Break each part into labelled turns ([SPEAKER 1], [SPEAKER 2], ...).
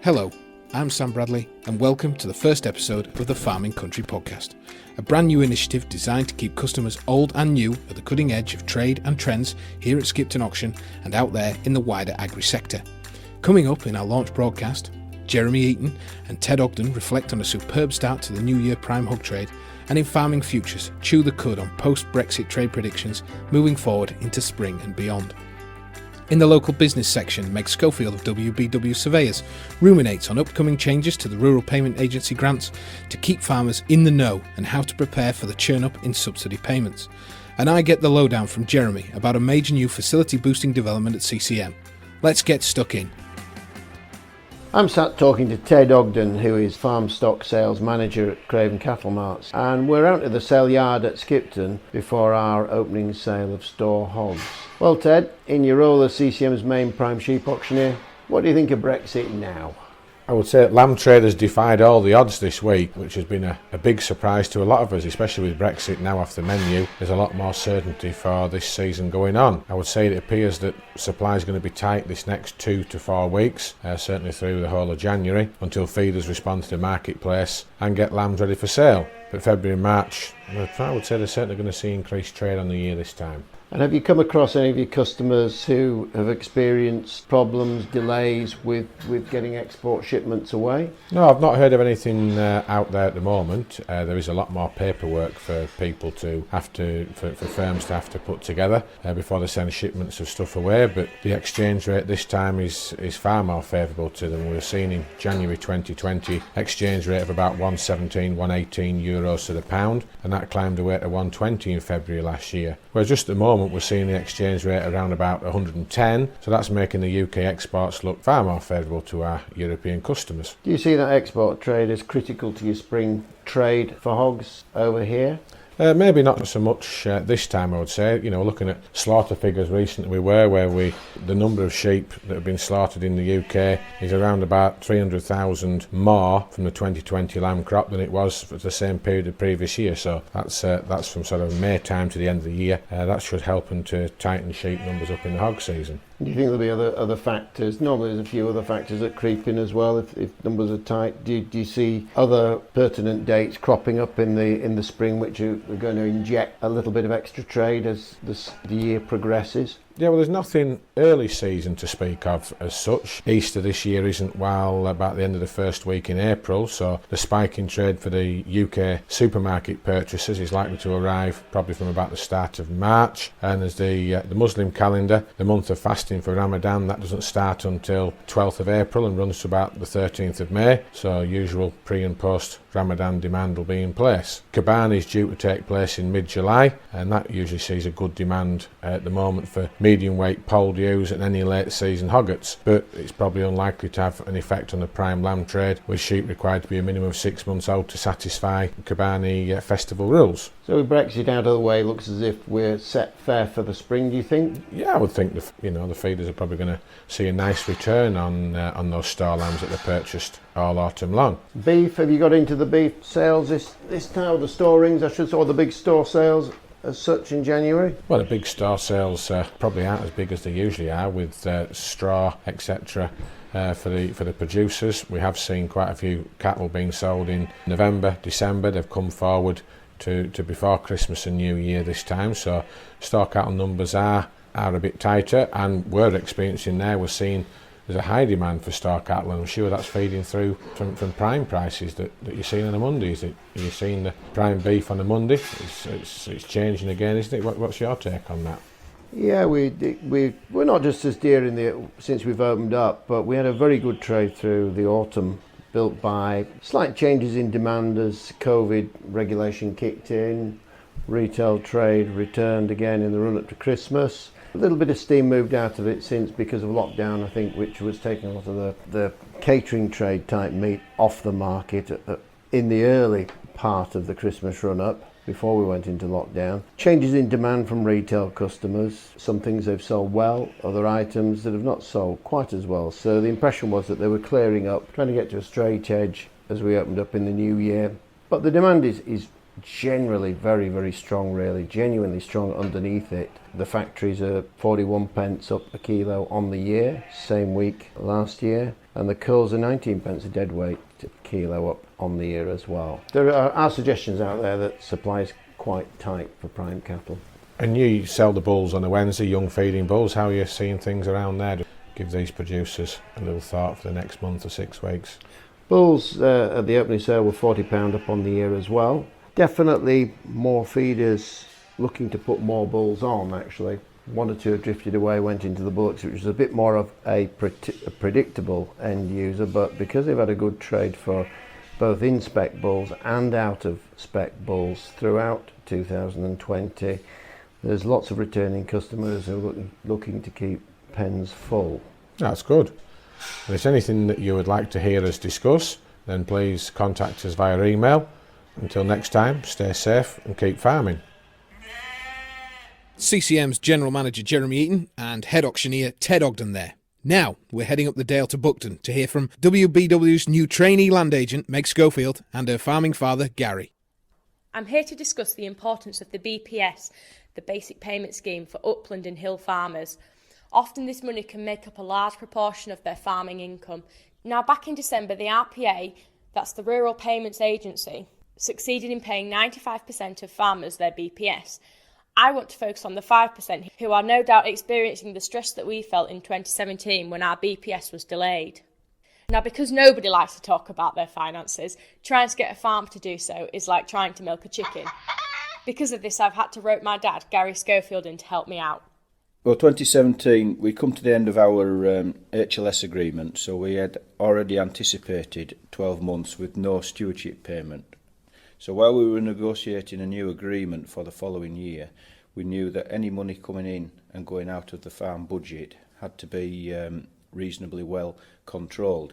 [SPEAKER 1] Hello, I'm Sam Bradley and welcome to the first episode of the Farming Country podcast, a brand new initiative designed to keep customers old and new at the cutting edge of trade and trends here at Skipton Auction and out there in the wider agri sector. Coming up in our launch broadcast, Jeremy Eaton and Ted Ogden reflect on a superb start to the new year prime hog trade, and in Farming Futures chew the cud on post-Brexit trade predictions moving forward into spring and beyond. In the local business section, Meg Schofield of WBW Surveyors ruminates on upcoming changes to the Rural Payment Agency grants to keep farmers in the know and how to prepare for the churn-up in subsidy payments. And I get the lowdown from Jeremy about a major new facility boosting development at CCM. Let's get stuck in.
[SPEAKER 2] I'm sat talking to Ted Ogden, who is Farm Stock Sales Manager at Craven Cattle Marts, and we're out at the sale yard at Skipton before our opening sale of store hogs. Well, Ted, in your role as CCM's main prime sheep auctioneer, what do you think of Brexit now?
[SPEAKER 3] I would say that lamb trade has defied all the odds this week, which has been a big surprise to a lot of us, especially with Brexit now off the menu. There's a lot more certainty for this season going on. I would say it appears that supply is going to be tight this next 2 to 4 weeks, certainly through the whole of January, until feeders respond to the marketplace and get lambs ready for sale. But February and March, I would say they're certainly going to see increased trade on the year this time.
[SPEAKER 2] And have you come across any of your customers who have experienced problems, delays with getting export shipments away?
[SPEAKER 3] No, I've not heard of anything out there at the moment. There is a lot more paperwork for people to have to, for firms to have to put together before they send shipments of stuff away, but the exchange rate this time is far more favourable to them. We're seeing in January 2020 exchange rate of about 117, 118 euros to the pound, and that climbed away to 120 in February last year. Whereas just at the moment we're seeing the exchange rate around about 110, so that's making the UK exports look far more favourable to our European customers.
[SPEAKER 2] Do you see that export trade as critical to your spring trade for hogs over here?
[SPEAKER 3] Maybe not so much this time, I would say. You know, looking at slaughter figures recently where the number of sheep that have been slaughtered in the UK is around about 300,000 more from the 2020 lamb crop than it was for the same period the previous year. So that's from sort of May time to the end of the year. That should help them to tighten sheep numbers up in the hog season.
[SPEAKER 2] Do you think there'll be other factors? Normally there's a few other factors that creep in as well if numbers are tight. Do you see other pertinent dates cropping up in the spring which are going to inject a little bit of extra trade as the year progresses?
[SPEAKER 3] Yeah, well, there's nothing early season to speak of as such. Easter this year isn't about the end of the first week in April, so the spike in trade for the UK supermarket purchases is likely to arrive probably from about the start of March. And there's the Muslim calendar, the month of fasting for Ramadan, that doesn't start until 12th of April and runs to about the 13th of May, so usual pre and post Ramadan demand will be in place. Caban is due to take place in mid-July, and that usually sees a good demand at the moment for medium weight polled ewes and any late season hoggets, but it's probably unlikely to have an effect on the prime lamb trade, with sheep required to be a minimum of 6 months old to satisfy Cabani festival rules.
[SPEAKER 2] So with Brexit out of the way, it looks as if we're set fair for the spring, do you think?
[SPEAKER 3] Yeah, I would think the feeders are probably going to see a nice return on those store lambs that they purchased all autumn long.
[SPEAKER 2] Beef, have you got into the beef sales this time, or the storings, I should say, or the big store sales as such in January?
[SPEAKER 3] Well, the big store sales probably aren't as big as they usually are with straw, etc. For the producers. We have seen quite a few cattle being sold in November, December. They've come forward to before Christmas and New Year this time, so store cattle numbers are a bit tighter, and we're experiencing now, we're seeing there's a high demand for store cattle, and I'm sure that's feeding through from prime prices that you're seeing on the Mondays. You're seeing the prime beef on a Monday. It's changing again, isn't it? What's your take on that?
[SPEAKER 2] Yeah, we're not just as dear since we've opened up, but we had a very good trade through the autumn, built by slight changes in demand as COVID regulation kicked in. Retail trade returned again in the run up to Christmas. A little bit of steam moved out of it since because of lockdown, I think, which was taking a lot of the catering trade type meat off the market in the early part of the Christmas run up before we went into lockdown. Changes in demand from retail customers. Some things they've sold well, other items that have not sold quite as well. So the impression was that they were clearing up, trying to get to a straight edge as we opened up in the new year. But the demand is generally very, very strong, really, genuinely strong underneath it. The factories are 41 pence up a kilo on the year, same week last year, and the culls are 19 pence a deadweight kilo up on the year as well. There are suggestions out there that supply is quite tight for prime cattle.
[SPEAKER 3] And you sell the bulls on a Wednesday, young feeding bulls. How are you seeing things around there? Give these producers a little thought for the next month or 6 weeks.
[SPEAKER 2] Bulls at the opening sale were £40 up on the year as well. Definitely more feeders looking to put more bulls on, actually. One or two have drifted away, went into the bullocks, which is a bit more of a predictable end user, but because they've had a good trade for both in-spec bulls and out-of-spec bulls throughout 2020, there's lots of returning customers who are looking to keep pens full.
[SPEAKER 3] That's good. If there's anything that you would like to hear us discuss, then please contact us via email. Until next time, stay safe and keep farming.
[SPEAKER 1] CCM's General Manager Jeremy Eaton and Head Auctioneer Ted Ogden there. Now, we're heading up the Dale to Buckden to hear from WBW's new trainee land agent Meg Schofield and her farming father Garry.
[SPEAKER 4] I'm here to discuss the importance of the BPS, the Basic Payment Scheme for upland and hill farmers. Often this money can make up a large proportion of their farming income. Now, back in December, the RPA, that's the Rural Payments Agency, succeeded in paying 95% of farmers their BPS. I want to focus on the 5% who are no doubt experiencing the stress that we felt in 2017 when our BPS was delayed. Now, because nobody likes to talk about their finances, trying to get a farm to do so is like trying to milk a chicken. Because of this, I've had to rope my dad, Garry Schofield, in to help me out.
[SPEAKER 5] Well, 2017, we come to the end of our HLS agreement, so we had already anticipated 12 months with no stewardship payment. So while we were negotiating a new agreement for the following year, we knew that any money coming in and going out of the farm budget had to be reasonably well controlled.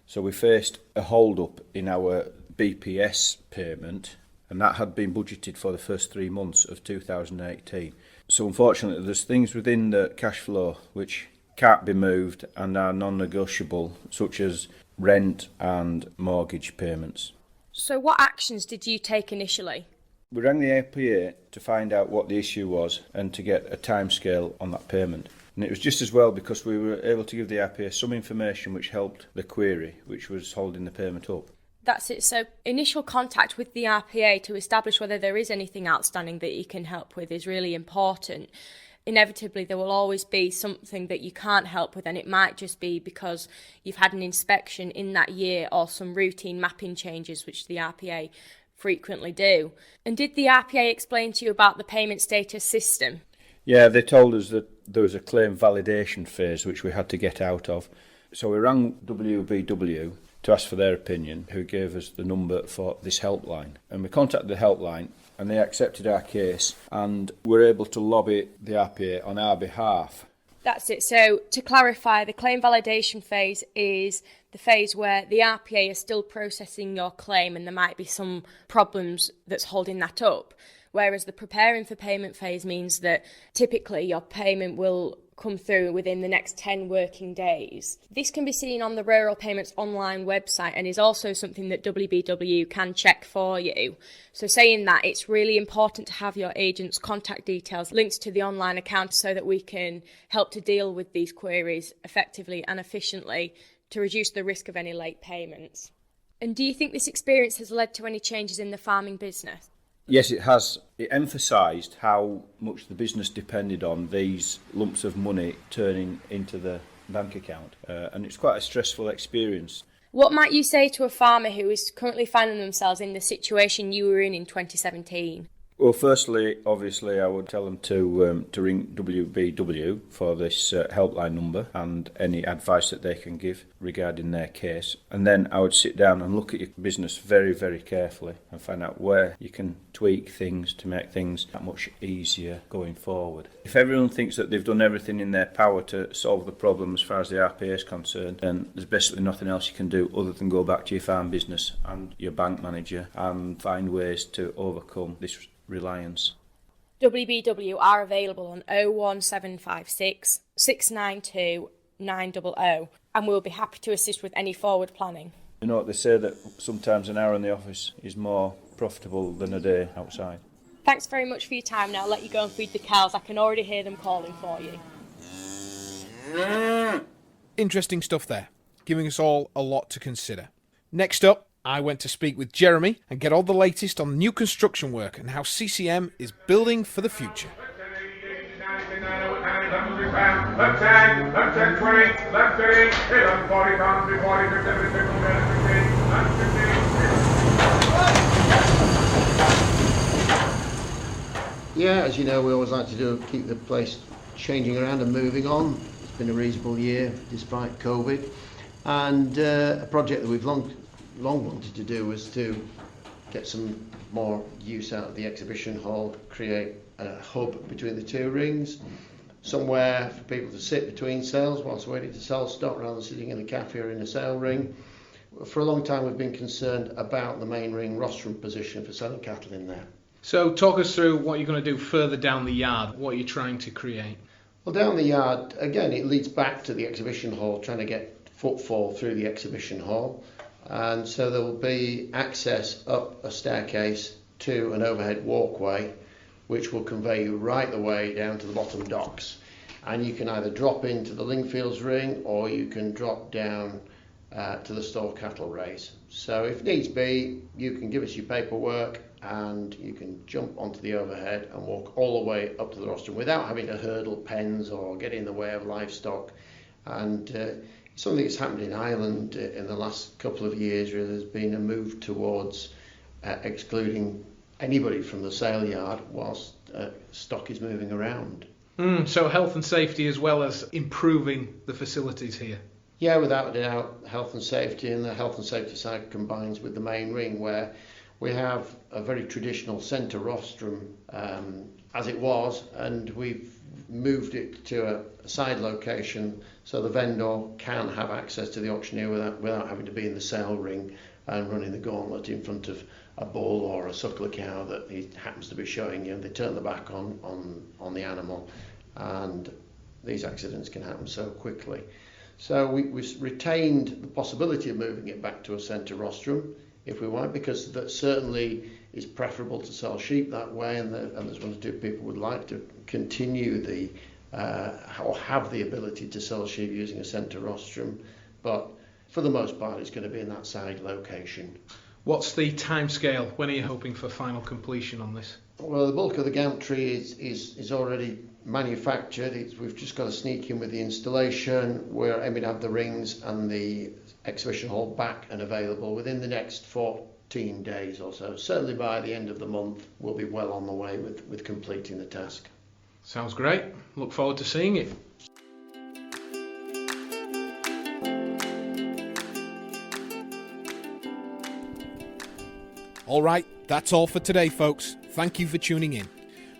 [SPEAKER 5] So we faced a hold-up in our BPS payment, and that had been budgeted for the first 3 months of 2018. So unfortunately, there's things within the cash flow which can't be moved and are non-negotiable, such as rent and mortgage payments.
[SPEAKER 4] So what actions did you take initially?
[SPEAKER 5] We rang the APA to find out what the issue was and to get a timescale on that payment. And it was just as well because we were able to give the APA some information which helped the query, which was holding the payment up.
[SPEAKER 4] That's it. So initial contact with the RPA to establish whether there is anything outstanding that you can help with is really important. Inevitably, there will always be something that you can't help with, and it might just be because you've had an inspection in that year or some routine mapping changes, which the RPA frequently do. And did the RPA explain to you about the payment status system?
[SPEAKER 5] Yeah, they told us that there was a claim validation phase which we had to get out of. So we rang WBW to ask for their opinion, who gave us the number for this helpline. And we contacted the helpline, and they accepted our case and were able to lobby the RPA on our behalf.
[SPEAKER 4] That's it. So to clarify, the claim validation phase is the phase where the RPA is still processing your claim and there might be some problems that's holding that up. Whereas the preparing for payment phase means that typically your payment will come through within the next 10 working days. This can be seen on the Rural Payments online website and is also something that WBW can check for you. So saying that, it's really important to have your agent's contact details linked to the online account so that we can help to deal with these queries effectively and efficiently to reduce the risk of any late payments. And do you think this experience has led to any changes in the farming business?
[SPEAKER 5] Yes, it has. It emphasised how much the business depended on these lumps of money turning into the bank account. And it's quite a stressful experience.
[SPEAKER 4] What might you say to a farmer who is currently finding themselves in the situation you were in 2017?
[SPEAKER 5] Well, firstly, obviously, I would tell them to ring WBW for this helpline number and any advice that they can give regarding their case. And then I would sit down and look at your business very, very carefully and find out where you can tweak things to make things that much easier going forward. If everyone thinks that they've done everything in their power to solve the problem as far as the RPA is concerned, then there's basically nothing else you can do other than go back to your farm business and your bank manager and find ways to overcome this reliance.
[SPEAKER 4] WBW are available on 01756 692 900 and we'll be happy to assist with any forward planning.
[SPEAKER 5] You know what they say, that sometimes an hour in the office is more profitable than a day outside.
[SPEAKER 4] Thanks very much for your time. Now I'll let you go and feed the cows. I can already hear them calling for you.
[SPEAKER 1] Interesting stuff there, giving us all a lot to consider. Next up, I went to speak with Jeremy and get all the latest on new construction work and how CCM is building for the future.
[SPEAKER 6] Left 10, left 10, 20, left 30, 11, 40, 40, 40, 50, 50, 50, 50.
[SPEAKER 2] Yeah, as you know, we always like to keep the place changing around and moving on. It's been a reasonable year despite COVID, and a project that we've long wanted to do was to get some more use out of the exhibition hall, create a hub between the two rings, somewhere for people to sit between sales whilst waiting to sell stock rather than sitting in a cafe or in a sale ring. For a long time we've been concerned about the main ring rostrum position for selling cattle in there.
[SPEAKER 1] So talk us through what you're going to do further down the yard, what you're trying to create.
[SPEAKER 2] Well, down the yard, again, it leads back to the exhibition hall, trying to get footfall through the exhibition hall. And so there will be access up a staircase to an overhead walkway, which will convey you right the way down to the bottom docks. And you can either drop into the Lingfields ring or you can drop down to the store cattle race. So if needs be, you can give us your paperwork and you can jump onto the overhead and walk all the way up to the rostrum without having to hurdle pens or get in the way of livestock. And something that's happened in Ireland in the last couple of years, where there's been a move towards excluding anybody from the sale yard whilst stock is moving around.
[SPEAKER 1] So health and safety as well as improving the facilities here.
[SPEAKER 2] Yeah, without a doubt, health and safety, and the health and safety side combines with the main ring, where we have a very traditional centre rostrum as it was, and we've moved it to a side location so the vendor can have access to the auctioneer without having to be in the sale ring and running the gauntlet in front of a bull or a suckler cow that he happens to be showing you. They turn the back on the animal, and these accidents can happen so quickly. So we retained the possibility of moving it back to a centre rostrum if we want, because that certainly is preferable to sell sheep that way, and there's one or two people would like to continue or have the ability to sell sheep using a centre rostrum, but for the most part it's going to be in that side location.
[SPEAKER 1] What's the time scale? When are you hoping for final completion on this?
[SPEAKER 2] Well, the bulk of the gantry is already manufactured. We've just got to sneak in with the installation. We're aiming to have the rings and the exhibition hall back and available within the next 14 days or so. Certainly by the end of the month we'll be well on the way with completing the task.
[SPEAKER 1] Sounds great. Look forward to seeing it. All right, that's all for today, folks. Thank you for tuning in.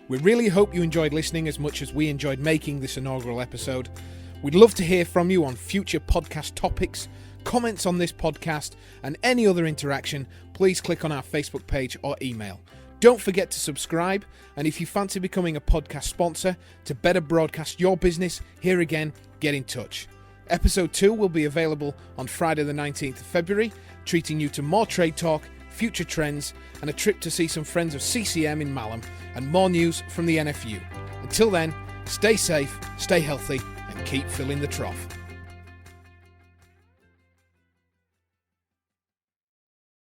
[SPEAKER 1] We really hope you enjoyed listening as much as we enjoyed making this inaugural episode. We'd love to hear from you on future podcast topics, comments on this podcast, and any other interaction. Please click on our Facebook page or email. Don't forget to subscribe, and if you fancy becoming a podcast sponsor to better broadcast your business, here again, get in touch. Episode 2 will be available on Friday the 19th of February, treating you to more trade talk, future trends, and a trip to see some friends of CCM in Malham, and more news from the NFU. Until then, stay safe, stay healthy, and keep filling the trough.